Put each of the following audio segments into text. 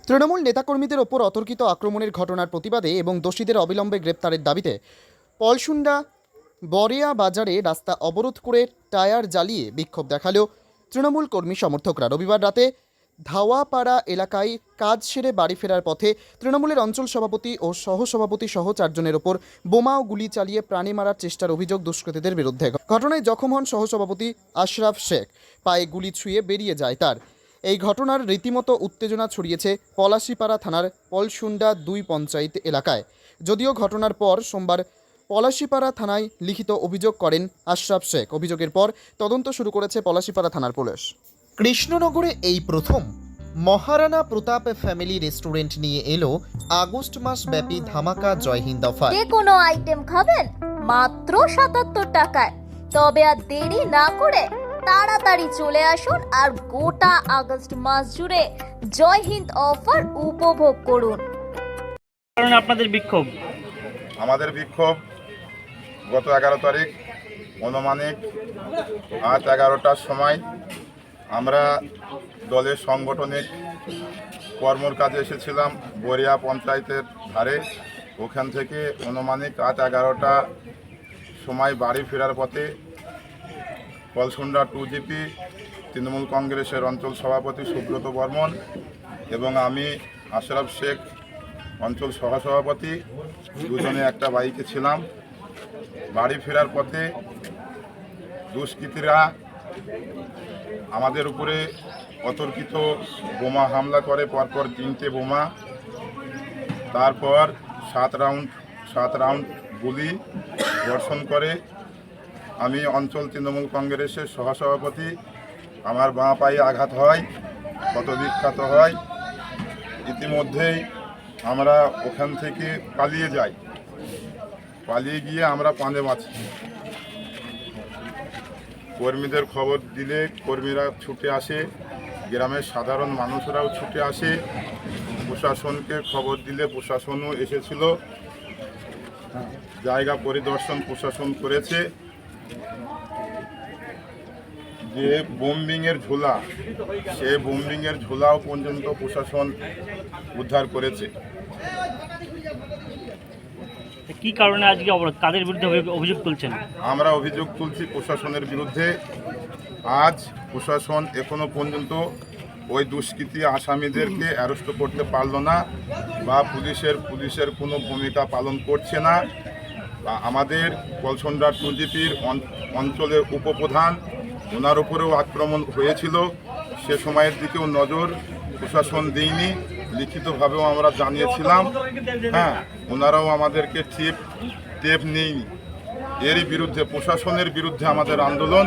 তৃণমূল নেতাকর্মীদের ওপর অতর্কিত আক্রমণের ঘটনার প্রতিবাদে এবং দোষীদের অবিলম্বে গ্রেপ্তারের দাবিতে পলসুন্ডা বরিয়া বাজারে রাস্তা অবরোধ করে টায়ার জ্বালিয়ে বিক্ষোভ দেখালো তৃণমূল কর্মী সমর্থকরা। রবিবার রাতে ধাওয়াপাড়া এলাকায় কাজ সেরে বাড়ি ফেরার পথে তৃণমূলের অঞ্চল সভাপতি ও সহসভাপতি সহ 4 জনের ওপর বোমা ও গুলি চালিয়ে প্রাণে মারার চেষ্টার অভিযোগ দুষ্কৃতীদের বিরুদ্ধে। ঘটনায় জখম হন সহসভাপতি আশরাফ শেখ, পায়ে গুলি ছুঁয়ে বেরিয়ে যায় তার। এই ঘটনার রীতিমতো উত্তেজনা ছড়িয়েছে পলাশীপাড়া থানার পলসুন্ডা 2 পঞ্চায়েত এলাকায়। যদিও ঘটনার পর সোমবার পলাশীপাড়া থানায় লিখিত অভিযোগ করেন আশরাফ শেখ। অভিযোগের পর তদন্ত শুরু করেছে পলাশীপাড়া থানার পুলিশ। কৃষ্ণনগরে এই প্রথম মহারানা প্রতাপ ফ্যামিলি রেস্টুরেন্ট নিয়ে এলো আগস্ট মাস ব্যাপী ধামাকা জয় হিন্দ অফার। যে কোনো আইটেম খাবেন মাত্র 77 টাকায়। তবে আর দেরি না করে তাড়াতাড়ি চলে আসুন আর গোটা আগস্ট মাস জুড়ে জয় হিন্দ অফার উপভোগ করুন। কারণে আপনাদের বিক্ষোভ? আমাদের বিক্ষোভ গত 11 তারিখ অনুমানিক রাত 11টার সময় আমরা দলের সাংগঠনিক কর্মর কাজে এসেছিলাম বরিয়া পঞ্চায়েতের ধারে। ওখান থেকে অনুমানিক রাত 11টা সময় বাড়ি ফেরার পথে পলসুন্ডা 2GP তৃণমূল কংগ্রেসের অঞ্চল সভাপতি সুব্রত বর্মন এবং আমি আশরাফ শেখ অঞ্চল সহসভাপতি দুজনে একটা বাইকে ছিলাম। বাড়ি ফেরার পথে দুষ্কৃতীরা আমাদের উপরে অতর্কিত বোমা হামলা করে, পরপর 3টে বোমা, তারপর 7 রাউন্ড গুলি বর্ষণ করে। আমি অঞ্চল তৃণমূল কংগ্রেসের সহসভাপতি, আমার বাঁ পায়ে আঘাত হয়, ক্ষতবিক্ষত হয়। ইতিমধ্যেই আমরা ওখান থেকে পালিয়ে যাই। পালিয়ে গিয়ে আমরা পাঁদে বাঁচি। কর্মীদের খবর দিলে কর্মীরা ছুটে আসে, গ্রামের সাধারণ মানুষরাও ছুটে আসে। প্রশাসনকে খবর দিলে প্রশাসনও এসেছিল, জায়গা পরিদর্শন প্রশাসন করেছে। যে বোম্বিংয়ের ঝোলা, সে বোম্বিংয়ের ঝোলাও পর্যন্ত প্রশাসন উদ্ধার করেছে। কি কারণে আজকে অবরোধ? কাদের বিরুদ্ধে অভিযোগ তুলছেন? আমরা অভিযোগ তুলছি প্রশাসনের বিরুদ্ধে। আজ প্রশাসন এখনো পর্যন্ত ওই দুষ্কৃতী আসামিদেরকে অ্যারেস্ট করতে পারল না, বা পুলিশের কোনো ভূমিকা পালন করছে না। আমাদের পলসুন্ডা 2GPর অঞ্চলের উপপ্রধান, ওনার উপরেও আক্রমণ হয়েছিল, সে সময়ের দিকেও নজর প্রশাসন দেয়নি। লিখিতভাবেও আমরা জানিয়েছিলাম, ওনারাও আমাদেরকে টেপ নেয়নি। এরই বিরুদ্ধে, প্রশাসনের বিরুদ্ধে আমাদের আন্দোলন।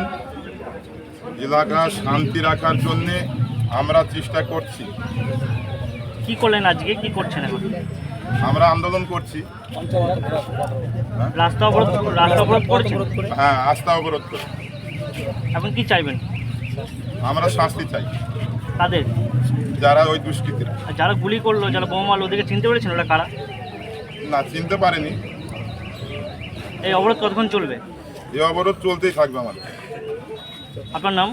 এলাকা শান্তি রাখার জন্যে আমরা চেষ্টা করছি। কি করলেন আজকে, কি করছেন এখন? আমরা আন্দোলন করছি। রাস্তা অবরোধ করছেন? হ্যাঁ, রাস্তা অবরোধ করছি। এখন কি চাইবেন? আমরা শাস্তি চাই। তাদের যারা ওই দুষ্কৃতীরা, যারা গুলি করলো, যারা বোমা মারলো, ওদেরকে চিনতে পেরেছেন ওরা কারা? না, চিনতে পারেনি। এই অবরোধ কতক্ষণ চলবে? এই অবরোধ চলতেই থাকবে আমাদের। আপনার নাম?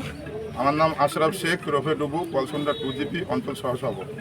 আমার নাম আশরাফ শেখ, রফে ডুবু, পলসুন্ডা 2GP অঞ্চল সহসভাপতি।